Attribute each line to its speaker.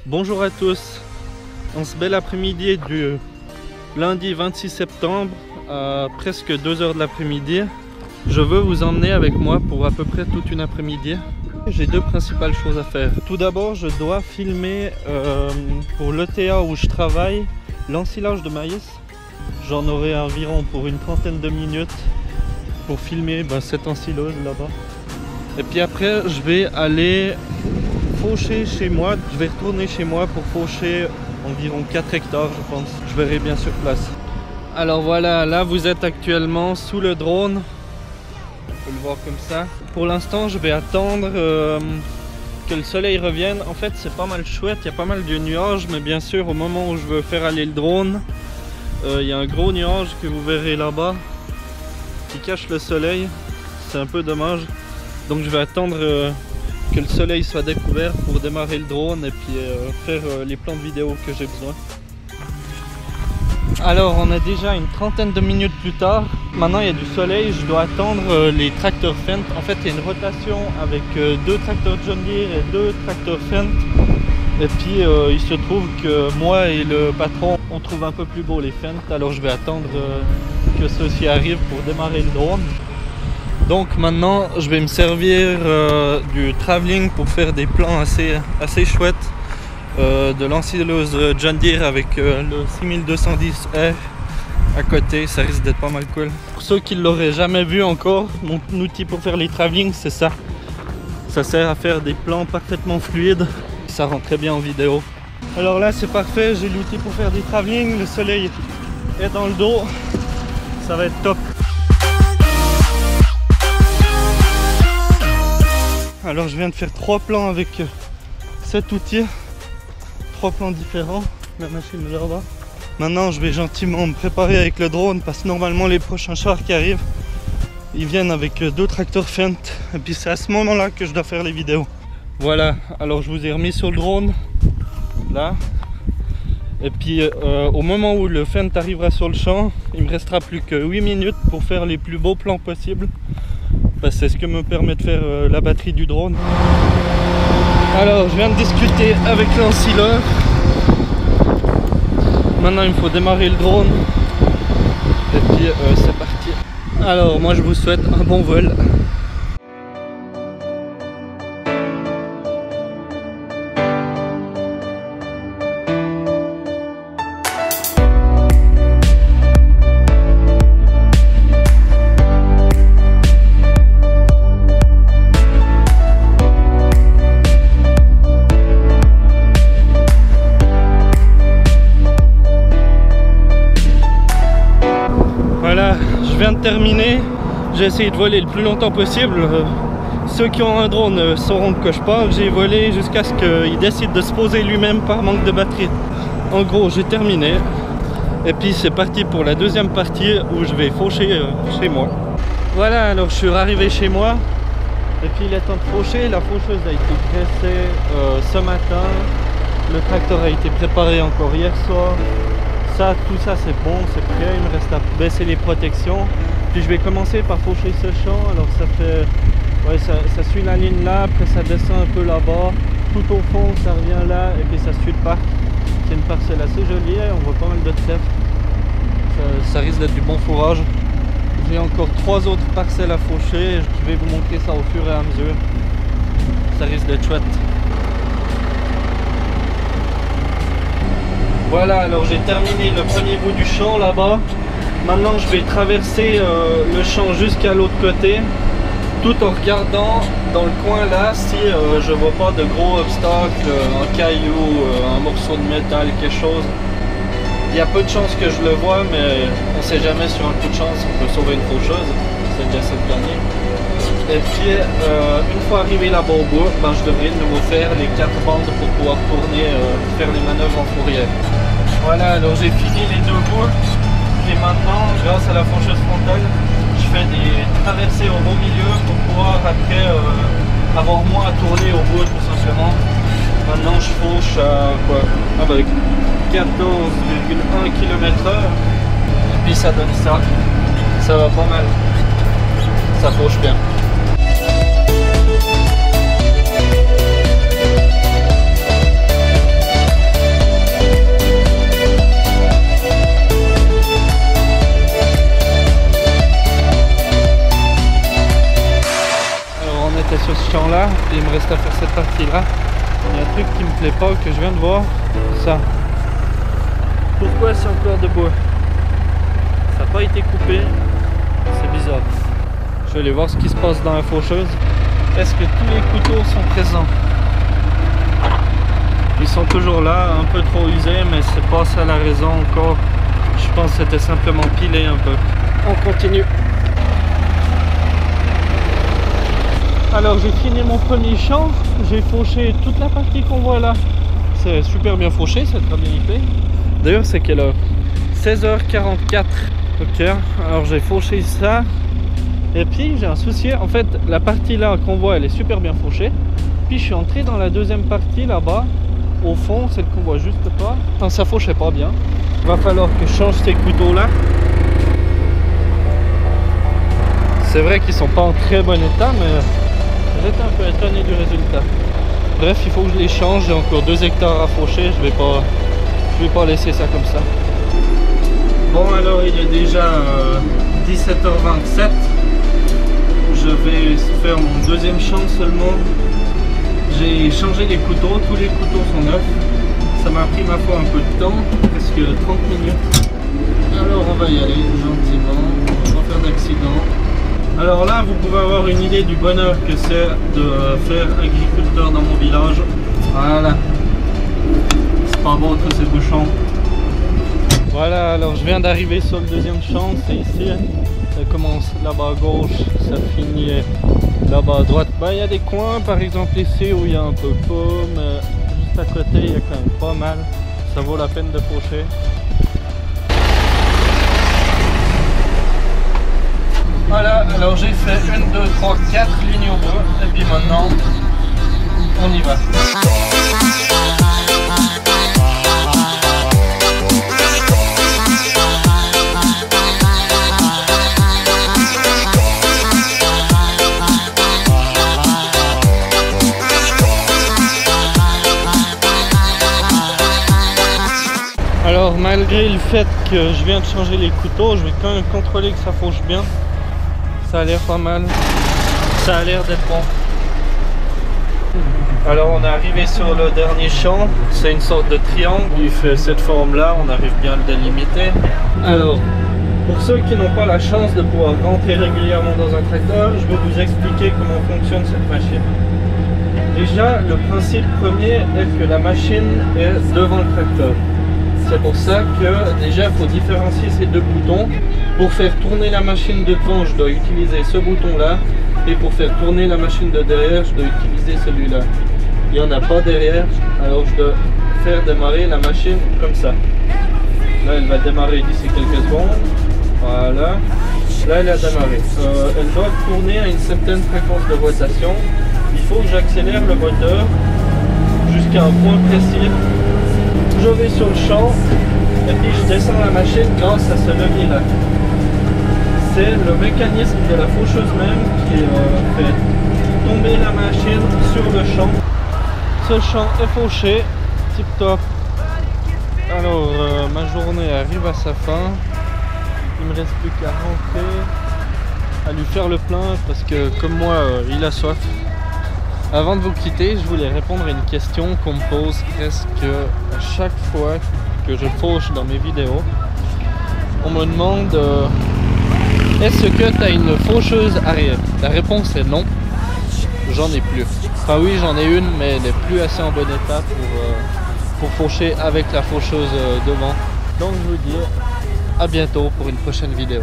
Speaker 1: Bonjour à tous, en ce bel après-midi du lundi 26 septembre à presque 2 h de l'après-midi, je veux vous emmener avec moi pour à peu près toute une après-midi. J'ai deux principales choses à faire. Tout d'abord, je dois filmer pour l'ETA où je travaille l'ensilage de maïs. J'en aurai environ pour une trentaine de minutes pour filmer cette ensileuse là-bas. Et puis après, je vais aller faucher chez moi. Je vais retourner chez moi pour faucher environ 4 hectares, je pense. Je verrai bien sur place. Alors voilà, là vous êtes actuellement sous le drone. On peut le voir comme ça. Pour l'instant, je vais attendre que le soleil revienne. En fait, c'est pas mal chouette, il y a pas mal de nuages, mais bien sûr, au moment où je veux faire aller le drone, il y a un gros nuage que vous verrez là-bas qui cache le soleil. C'est un peu dommage. Donc je vais attendre que le soleil soit découvert pour démarrer le drone et puis faire les plans de vidéo que j'ai besoin. Alors on a déjà une trentaine de minutes plus tard. Maintenant il y a du soleil, je dois attendre les tracteurs Fendt. En fait il y a une rotation avec deux tracteurs John Deere et deux tracteurs Fendt. Et puis il se trouve que moi et le patron on trouve un peu plus beau les Fendt. Alors je vais attendre que ceux-ci arrivent pour démarrer le drone. Donc maintenant je vais me servir du travelling pour faire des plans assez chouettes. De l'ensileuse John Deere avec le 6210R à côté, ça risque d'être pas mal cool. Pour ceux qui ne l'auraient jamais vu encore, mon outil pour faire les travelling c'est ça. Ça sert à faire des plans parfaitement fluides, ça rend très bien en vidéo. Alors là c'est parfait, j'ai l'outil pour faire des travelling, le soleil est dans le dos, ça va être top. Alors je viens de faire 3 plans avec cet outil. 3 plans différents, la machine est là-bas. Maintenant je vais gentiment me préparer avec le drone parce que normalement les prochains chars qui arrivent ils viennent avec 2 tracteurs Fendt et puis c'est à ce moment là que je dois faire les vidéos. Voilà, alors je vous ai remis sur le drone là et puis au moment où le Fendt arrivera sur le champ il me restera plus que 8 minutes pour faire les plus beaux plans possibles parce que c'est ce que me permet de faire la batterie du drone. Alors je viens de discuter avec l'ensileur. Maintenant il me faut démarrer le drone. Et puis c'est parti. Alors moi je vous souhaite un bon vol. Je viens de terminer, j'ai essayé de voler le plus longtemps possible. Ceux qui ont un drone sauront de quoi je parle. J'ai volé jusqu'à ce qu'il décide de se poser lui-même par manque de batterie. En gros, j'ai terminé. Et puis c'est parti pour la deuxième partie où je vais faucher chez moi. Voilà, alors je suis arrivé chez moi. Et puis il est temps de faucher. La faucheuse a été graissée ce matin. Le tracteur a été préparé encore hier soir. Tout ça c'est bon, c'est prêt, il me reste à baisser les protections. Puis je vais commencer par faucher ce champ. Alors ça fait, ça suit la ligne là, après ça descend un peu là-bas. Tout au fond ça revient là et puis ça suit le parc. C'est une parcelle assez jolie, on voit pas mal de trèfles. Ça risque d'être du bon fourrage. J'ai encore 3 autres parcelles à faucher, je vais vous montrer ça au fur et à mesure. Ça risque d'être chouette. Voilà, alors j'ai terminé le premier bout du champ là-bas. Maintenant je vais traverser le champ jusqu'à l'autre côté, tout en regardant dans le coin là si je vois pas de gros obstacles, un caillou, un morceau de métal, quelque chose. Il y a peu de chances que je le vois, mais on sait jamais, sur un coup de chance on peut sauver une faucheuse, c'est déjà ça de gagner. Et puis une fois arrivé là-bas au bout, je devrais de nouveau faire les 4 bandes pour pouvoir tourner, faire les manœuvres en fourrière. Voilà, alors j'ai fini les 2 bouts et maintenant grâce à la faucheuse frontale je fais des traversées au beau milieu pour pouvoir après avoir moins à tourner au bout tout simplement. Maintenant je fauche à quoi, avec 14,1 km/h et puis ça donne ça, ça va pas mal, ça fauche bien. reste à faire cette partie-là. Il y a un truc qui me plaît pas, que je viens de voir. Ça. Pourquoi c'est encore de bois? Ça n'a pas été coupé. C'est bizarre. Je vais aller voir ce qui se passe dans la faucheuse. Est-ce que tous les couteaux sont présents? Ils sont toujours là, un peu trop usés, mais c'est pas ça la raison encore. Je pense que c'était simplement pilé un peu. On continue. Alors j'ai fini mon premier champ. J'ai fauché toute la partie qu'on voit là. C'est super bien fauché, c'est très bien épais. D'ailleurs c'est quelle heure? 16h44. Ok, alors j'ai fauché ça. Et puis j'ai un souci, en fait la partie là qu'on voit elle est super bien fauchée. Puis je suis entré dans la deuxième partie là-bas. Au fond, celle qu'on voit juste pas. Enfin, ça fauchait pas bien. Il va falloir que je change ces couteaux là. C'est vrai qu'ils sont pas en très bon état, mais j'étais un peu étonné du résultat. Bref, il faut que je les change. J'ai encore 2 hectares à faucher. Je vais pas laisser ça comme ça. Bon, alors il est déjà 17h27. Je vais faire mon deuxième champ seulement. J'ai changé les couteaux, tous les couteaux sont neufs. Ça m'a pris ma foi un peu de temps, presque 30 minutes. Alors on va y aller gentiment, on va faire d'accident. Alors là vous pouvez avoir une idée du bonheur que c'est de faire agriculteur dans mon village. Voilà. C'est pas beau tous ces bouchons. Voilà, alors je viens d'arriver sur le deuxième champ, c'est ici. Ça commence là-bas à gauche, ça finit là-bas à droite. Bah, il y a des coins par exemple ici où il y a un peu de pomme, mais juste à côté il y a quand même pas mal. Ça vaut la peine de faucher. Voilà, alors j'ai fait 1, 2, 3, 4 lignes au bout et puis maintenant on y va. Alors malgré le fait que je viens de changer les couteaux, je vais quand même contrôler que ça fauche bien. Ça a l'air pas mal. Ça a l'air d'être bon. Alors on est arrivé sur le dernier champ. C'est une sorte de triangle. Il fait cette forme là, on arrive bien à le délimiter. Alors, pour ceux qui n'ont pas la chance de pouvoir rentrer régulièrement dans un tracteur, je vais vous expliquer comment fonctionne cette machine. Déjà, le principe premier est que la machine est devant le tracteur. C'est pour ça que déjà il faut différencier ces deux boutons. Pour faire tourner la machine de devant, je dois utiliser ce bouton là. Et pour faire tourner la machine de derrière, je dois utiliser celui-là. Il n'y en a pas derrière, alors je dois faire démarrer la machine comme ça. Là elle va démarrer d'ici quelques secondes. Voilà. Là elle a démarré. Elle doit tourner à une certaine fréquence de rotation. Il faut que j'accélère le moteur jusqu'à un point précis. Je vais sur le champ et puis je descends la machine grâce à ce levier là. C'est le mécanisme de la faucheuse même qui fait tomber la machine sur le champ. Ce champ est fauché, tip top. Alors ma journée arrive à sa fin. Il me reste plus qu'à rentrer, à lui faire le plein parce que comme moi il a soif. Avant de vous quitter, je voulais répondre à une question qu'on me pose presque à chaque fois que je fauche dans mes vidéos. On me demande est-ce que tu as une faucheuse arrière? La réponse est non, j'en ai plus. Enfin oui, j'en ai une, mais elle n'est plus assez en bon état pour faucher avec la faucheuse devant. Donc je vous dis à bientôt pour une prochaine vidéo.